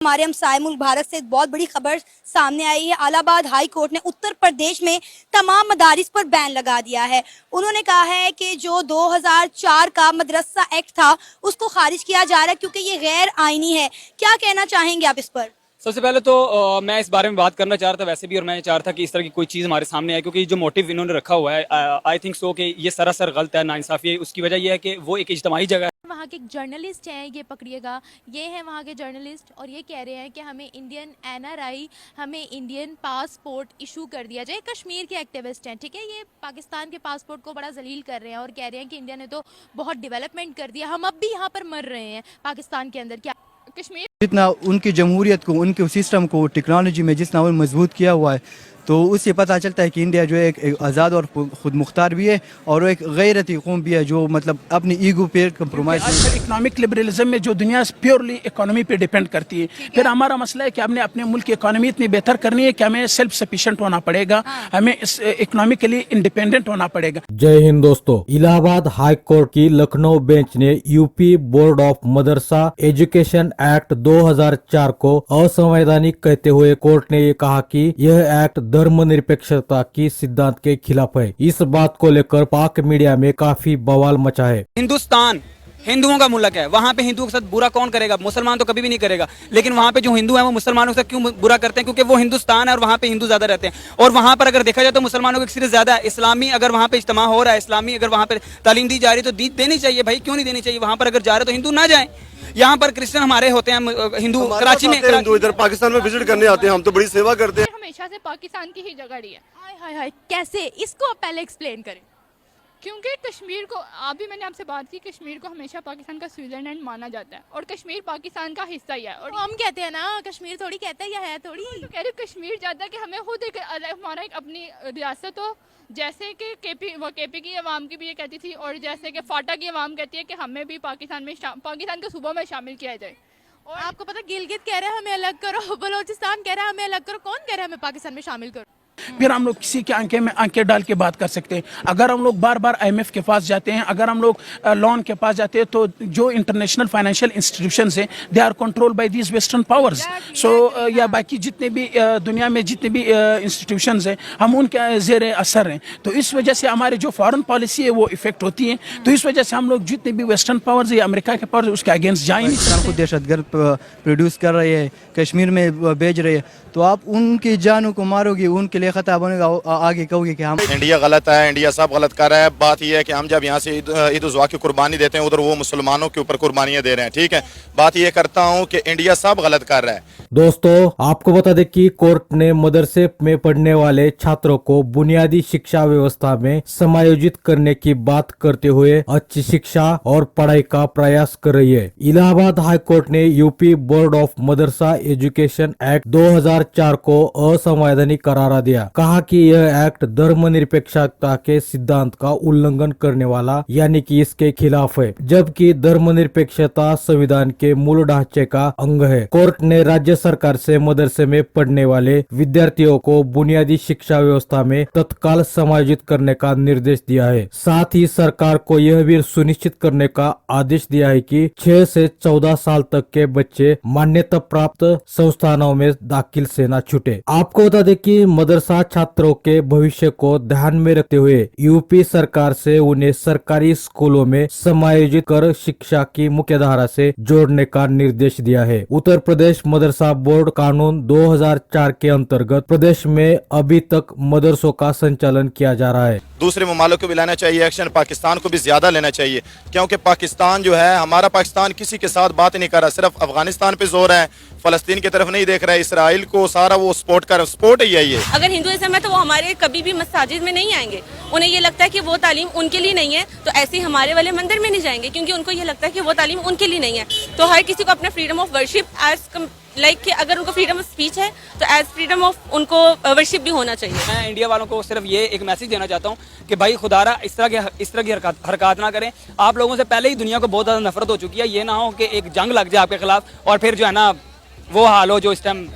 हमारे हमसाए मुल्क भारत से एक बहुत बड़ी खबर सामने आई है। इलाहाबाद हाई कोर्ट ने उत्तर प्रदेश में तमाम मदारिस पर बैन लगा दिया है। उन्होंने कहा है कि जो 2004 का मदरसा एक्ट था उसको खारिज किया जा रहा है क्योंकि ये गैर आईनी है। क्या कहना चाहेंगे आप इस पर? सबसे पहले तो मैं इस बारे में बात करना चाह रहा था वैसे भी, और मैं चाह रहा था कि इस तरह की कोई चीज़ हमारे सामने आए, क्योंकि जो मोटिव इन्होंने रखा हुआ है आई थिंक सो कि ये सरासर गलत है, नाइंसाफ़ी है। उसकी वजह यह है कि वो एक इज्तिमाई जगह है। वहाँ के जर्नलिस्ट हैं, ये पकड़िएगा, ये हैं वहाँ के जर्नलिस्ट, और ये कह रहे हैं कि हमें इंडियन NRI, हमें इंडियन पासपोर्ट इशू कर दिया जाए। कश्मीर के एक्टिविस्ट हैं, ठीक है, ये पाकिस्तान के पासपोर्ट को बड़ा जलील कर रहे हैं और कह रहे हैं कि इंडिया ने तो बहुत डेवलपमेंट कर दिया, हम अब भी यहाँ पर मर रहे हैं पाकिस्तान के अंदर। क्या कश्मीर जितना उनकी जमहूरियत को, उनके सिस्टम को टेक्नोलॉजी में जितना वो मजबूत किया हुआ है, तो उससे पता चलता है कि इंडिया जो है एक आज़ाद और ख़ुद मुख्तार भी है और एक गैरती कौम भी है जो मतलब अपनी ईगो पे कंप्रोमाइज़। आजकल इकोनॉमिक लिबरलिज्म में जो दुनिया प्योरली इकोनॉमी पे डिपेंड करती है, फिर हमारा मसला है कि हमने अपने मुल्क की इकोनॉमी इतनी बेहतर करनी है कि हमें सेल्फ सफिशिएंट होना पड़ेगा, हमें इकोनॉमिकली इंडिपेंडेंट होना पड़ेगा। जय हिंद दोस्तों, इलाहाबाद हाई कोर्ट की लखनऊ बेंच ने UP board of Madrasa education act 2004 को असंवैधानिक कहते हुए कोर्ट ने ये कहा कि यह एक्ट धर्मनिरपेक्षता की सिद्धांत के खिलाफ है। इस बात को लेकर पाक मीडिया में काफी बवाल मचा है। हिंदुस्तान हिंदुओं का मुल्क है, वहाँ पे हिंदुओं के साथ बुरा कौन करेगा? मुसलमान तो कभी भी नहीं करेगा, लेकिन वहाँ पे जो हिंदू हैं वो मुसलमानों के साथ क्यों बुरा करते हैं? क्योंकि वो हिंदुस्तान है और वहाँ पे हिंदू ज्यादा रहते हैं। और वहाँ पर अगर देखा जाए तो मुसलमानों की अक्सरियत ज्यादा है। इस्लामी अगर वहाँ पे इज्तिमा हो रहा है, इस्लामी अगर वहाँ पे तालीम दी जा रही है तो देनी चाहिए भाई, क्यों नहीं देनी चाहिए? वहाँ पर अगर जा रहे तो हिंदू ना जाए। यहाँ पर क्रिश्चियन हमारे होते हैं, हिंदू कराची में, हिंदू इधर पाकिस्तान में विजिट करने आते हैं, हम तो बड़ी सेवा करते हैं। हमेशा से पाकिस्तान की ही जगह रही है। हाय हाय हाय, कैसे? इसको आप पहले एक्सप्लेन करें। क्योंकि कश्मीर को, अभी मैंने आपसे बात की, कश्मीर को हमेशा पाकिस्तान का स्विट्जरलैंड माना जाता है और कश्मीर पाकिस्तान का हिस्सा ही है। और हम कहते हैं ना, कश्मीर थोड़ी कहते हैं या है थोड़ी। तो कह रहे कश्मीर चाहता है कि हमें खुद हमारा एक अपनी रियासत हो, जैसे कि केपी की आवाम की भी ये कहती थी, और जैसे कि फाटा की आवाम कहती है कि हमें भी पाकिस्तान के सूबों में शामिल किया जाए। और आपको पता, गिलगित कह रहा है हमें अलग करो, बलोचिस्तान कह रहा है हमें अलग करो, कौन कह रहा है हमें पाकिस्तान में शामिल करो? फिर हम लोग किसी के आंखें डाल के बात कर सकते हैं। अगर हम लोग बार बार IMF के पास जाते हैं, अगर हम लोग लोन के पास जाते हैं, तो जो इंटरनेशनल फाइनेंशियल इंस्टीट्यूशंस हैं, they are controlled by these western powers. So या बाकी जितने भी दुनिया में जितने भी इंस्टीट्यूशंस हैं, हम उनके ज़ेर असर हैं। तो इस वजह से हमारी जो फॉरेन पॉलिसी है वो इफेक्ट होती है। तो इस वजह से हम लोग जितने भी वेस्टर्न पावर्स या अमेरिका के पावर्स उसके अगेंस्ट जा ही नहीं सकते। को दहशतगर्द प्रोड्यूस कर रहे हैं, कश्मीर में भेज रहे हैं, तो आप उनकी जानों को मारोगे, उनके लिए खतरा बनेगा। आगे कहोगे कि हम इंडिया गलत है, इंडिया सब गलत कर रहा है। बात यह है कि हम जब यहाँ से ईद उज़्वा की कुर्बानी देते हैं, उधर वो मुसलमानों के ऊपर कुर्बानियां दे रहे हैं। ठीक है, बात ये करता हूँ कि इंडिया सब गलत कर रहा है। दोस्तों, आपको बता दें कि कोर्ट ने मदरसे में पढ़ने वाले छात्रों को बुनियादी शिक्षा व्यवस्था में समायोजित करने की बात करते हुए अच्छी शिक्षा और पढ़ाई का प्रयास कर रही है। इलाहाबाद हाई कोर्ट ने UP board of Madrasa education act 2004 को असंवैधानिक करार दिया। कहा कि यह एक्ट धर्मनिरपेक्षता के सिद्धांत का उल्लंघन करने वाला यानी कि इसके खिलाफ है, जबकि धर्मनिरपेक्षता संविधान के मूल ढांचे का अंग है। कोर्ट ने राज्य सरकार से मदरसे में पढ़ने वाले विद्यार्थियों को बुनियादी शिक्षा व्यवस्था में तत्काल समायोजित करने का निर्देश दिया है। साथ ही सरकार को यह भी सुनिश्चित करने का आदेश दिया है कि 6 से 14 साल तक के बच्चे मान्यता प्राप्त संस्थानों में दाखिल से न छूटे। आपको बता दें कि मदरसा छात्रों के भविष्य को ध्यान में रखते हुए यूपी सरकार से उन्हें सरकारी स्कूलों में समायोजित कर शिक्षा की मुख्यधारा से जोड़ने का निर्देश दिया है। उत्तर प्रदेश मदरसा बोर्ड कानून 2004 के अंतर्गत प्रदेश में अभी तक मदरसों का संचालन किया जा रहा है। दूसरे ममालिक को भी लेना चाहिए एक्शन, पाकिस्तान को भी ज्यादा लेना चाहिए, क्योंकि पाकिस्तान जो है, हमारा पाकिस्तान किसी के साथ बात नहीं कर रहा, सिर्फ अफगानिस्तान पे जोर है, फलस्तीन की तरफ नहीं देख रहा है, इसराइल को सारा वो सपोर्ट ही है। ये अगर हिंदुइज्म है तो वो हमारे कभी भी मस्जिद में नहीं आएंगे। उन्हें ये लगता है कि वो तालीम उनके लिए नहीं है, तो ऐसे ही हमारे वाले मंदिर में नहीं जाएंगे, क्योंकि उनको ये लगता है कि वो तालीम उनके लिए नहीं है। तो हर किसी को अपना फ्रीडम ऑफ वर्शिप कि अगर उनको फ्रीडम ऑफ स्पीच है तो एज फ्रीडम ऑफ उनको वर्शिप भी होना चाहिए। मैं इंडिया वालों को सिर्फ ये एक मैसेज देना चाहता हूँ कि भाई खुदारा इस तरह की हरकत ना करें। आप लोगों से पहले ही दुनिया को बहुत ज़्यादा नफरत हो चुकी है। ये ना हो कि एक जंग लग जाए आपके खिलाफ और फिर जो है ना वो हाल हो जो इस टाइम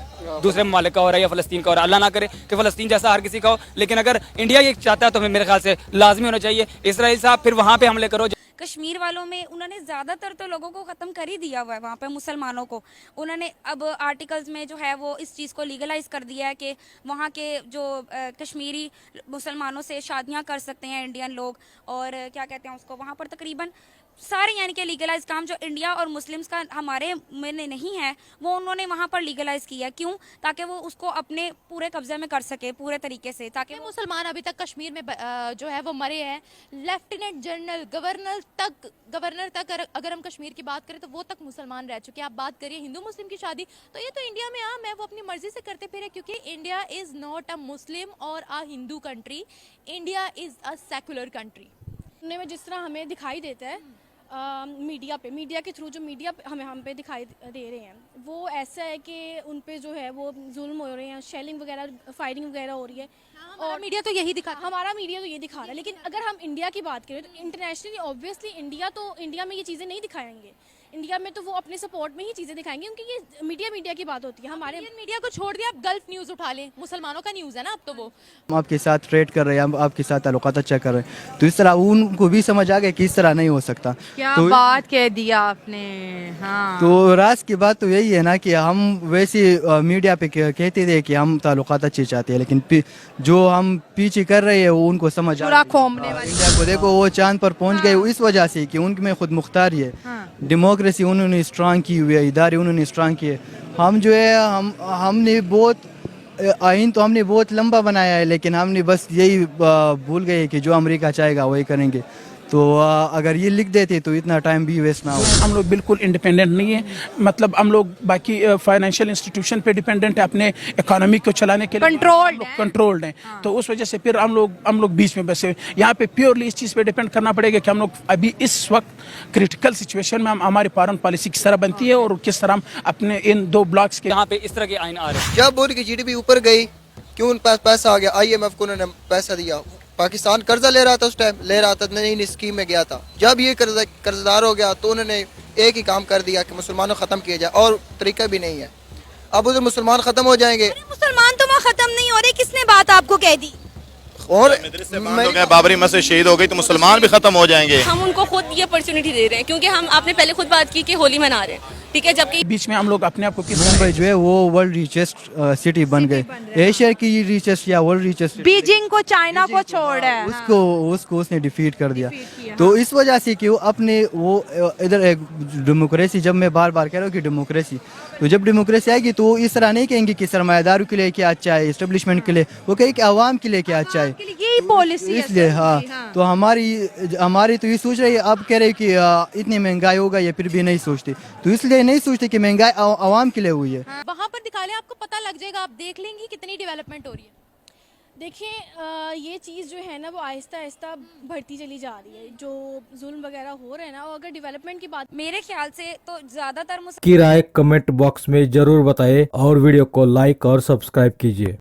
दूसरे ममालिक का हो रहा है या फलस्तीन का हो रहा है। अल्लाह ना करे कि फलस्तीन जैसा हर किसी का हो, लेकिन अगर इंडिया ये चाहता है तो मेरे ख्याल से लाजमी होना चाहिए इसराइल साहब फिर वहाँ पे हमले करो। کشمیر والوں میں انہوں نے زیادہ تر تو لوگوں کو ختم کر ہی دیا ہوا ہے وہاں پہ مسلمانوں کو. انہوں نے اب آرٹیکلز میں جو ہے وہ اس چیز کو لیگلائز کر دیا ہے کہ وہاں کے جو کشمیری مسلمانوں سے شادیاں کر سکتے ہیں انڈین لوگ, اور کیا کہتے ہیں اس کو, وہاں پر تقریباً سارے یعنی کہ لیگلائز کام جو انڈیا اور مسلمس کا ہمارے میں نہیں ہے وہ انہوں نے وہاں پر لیگلائز کیا. کیوں؟ تاکہ وہ اس کو اپنے پورے قبضے میں کر سکے پورے طریقے سے, تاکہ کہ مسلمان ابھی تک کشمیر میں جو ہے وہ مرے ہیں. لیفٹیننٹ جنرل گورنر تک اگر ہم کشمیر کی بات کریں تو وہ تک مسلمان رہ چکے ہیں. آپ بات کریے ہندو مسلم کی شادی, تو یہ تو انڈیا میں عام ہے, وہ اپنی مرضی سے کرتے پھرے, کیونکہ India is not a Muslim اور a Hindu country, India is a secular country. سننے میں جس طرح ہمیں دکھائی دیتا ہے میڈیا کے تھرو, جو میڈیا ہم پہ دکھائی دے رہے ہیں وہ ایسا ہے کہ ان پہ جو ہے وہ ظلم ہو رہے ہیں, شیلنگ وغیرہ, فائرنگ وغیرہ ہو رہی ہے, اور میڈیا تو یہی دکھا, ہمارا میڈیا تو یہ دکھا رہا ہے. لیکن اگر ہم انڈیا کی بات کریں تو انٹرنیشنلی اوبویسلی انڈیا میں یہ چیزیں نہیں دکھائیں گے. انڈیا میں تو وہ اپنے سپورٹ میں ہی چیزیں دکھائیں گے, کیونکہ یہ میڈیا کی بات ہوتی ہے. ہمارے میڈیا کو چھوڑ دیا, آپ گلف نیوز اٹھا لیں, مسلمانوں کا نیوز ہے نا اب تو وہ. ہم آپ کے ساتھ ٹریڈ کر رہے ہیں, ہم آپ کے ساتھ تعلقات اچھا کر رہے ہیں, تو اس طرح ان کو بھی سمجھ آ گیا کہ اس طرح نہیں ہو سکتا. کیا بات کہہ دیا آپ نے. ہاں, تو راز کی بات تو یہی ہے نا کہ ہم ویسے میڈیا پہ کہتے تھے کہ ہم تعلقات اچھے چاہتے ہیں, لیکن جو ہم پیچھے کر رہے ہیں وہ ان کو سمجھ آ گیا. انڈیا کو دیکھو وہ چاند پر پہنچ گئے اس وجہ سے کہ ان میں خود مختاری ہے, ڈیموکریسی انہوں نے اسٹرانگ کی ہوئی ہے, ادارے انہوں نے اسٹرانگ کیے. ہم جو ہے ہم نے بہت آئین تو ہم نے بہت لمبا بنایا ہے, لیکن ہم نے بس یہی بھول گئے کہ جو امریکہ چاہے گا وہی کریں گے. تو اگر یہ لکھ دیتے تو اتنا ٹائم بھی ویسٹ نہ ہو. ہم لوگ بالکل انڈیپینڈنٹ نہیں ہیں, مطلب ہم لوگ باقی فائنینشیل انسٹیٹیوشن پہ ڈیپینڈنٹ ہیں اپنے اکانومی کو چلانے کے لیے, کنٹرولڈ ہیں. تو اس وجہ سے پھر ہم لوگ بیچ میں بسے. یہاں پہ پیورلی اس چیز پہ ڈیپینڈ کرنا پڑے گا کہ ہم لوگ ابھی اس وقت کریٹیکل سچویشن میں ہماری فارن پالیسی کس طرح بنتی ہے اور کس طرح ہم اپنے ان 2 بلاکس کے یہاں پہ اس طرح کے آئین آ رہے ہیں. جب ان کی GDP اوپر گئی, کیوں ان پاس پیسہ آ گیا, IMF کو انہوں نے پیسہ دیا. پاکستان قرضہ لے رہا تھا, اس ٹائم لے رہا تھا, نئی اسکیم میں گیا تھا. جب یہ قرض دار ہو گیا تو انہوں نے ایک ہی کام کر دیا کہ مسلمانوں ختم کیا جائے, اور طریقہ بھی نہیں ہے. اب ادھر مسلمان ختم ہو جائیں گے. مسلمان تو وہاں ختم نہیں ہو رہے, کس نے بات آپ کو کہہ دی؟ اور بابری مسجد شہید ہو گئی تو مسلمان بھی ختم ہو جائیں گے. ہم ان کو خود یہ اپرچونٹی دے رہے ہیں, کیونکہ ہم آپ نے پہلے خود بات کی کہ ہولی منا رہے ہیں, ٹھیک ہے, جبکہ بیچ میں ہم لوگ اپنے آپ کو کس ممبئی جو ہے وہ ورلڈ ریچسٹ سٹی بن گئے, ایشیا کی ریچسٹ یا ورلڈ ریچسٹ. بیجنگ کو, چائنا کو چھوڑ ہے, اس کو اس نے ڈیفیٹ کر دیا. تو اس وجہ سے کہ وہ اپنے وہ ادھر ایک ڈیموکریسی, جب میں بار بار کہہ رہا ہوں کہ ڈیموکریسی, تو جب ڈیموکریسی آئے گی تو اس طرح نہیں کہیں گے کہ سرمایہ داروں کے لیے کیا اچھا ہے, اسٹیبلشمنٹ کے لیے, وہ کہیں کہ عوام کے لیے کیا اچھا ہے. یہی پالیسی اس لیے تو ہماری تو یہ سوچ رہی ہے, اب کہہ رہے کہ اتنی مہنگائی ہوگا, یہ پھر بھی نہیں سوچتے. تو اس لیے نہیں سوچتے کہ مہنگائی عوام کے لیے ہوئی ہے. وہاں پر دکھا لیں, آپ کو پتہ لگ جائے گا, آپ دیکھ لیں گے کتنی ڈیولپمنٹ ہو رہی ہے. دیکھیں یہ چیز جو ہے نا وہ آہستہ آہستہ بڑھتی چلی جا رہی ہے. جو ظلم وغیرہ ہو رہے ہیں نا, اور اگر ڈیولپمنٹ کی بات, میرے خیال سے تو زیادہ تر کی رائے کمنٹ باکس میں ضرور بتائیں اور ویڈیو کو لائک اور سبسکرائب کیجیے.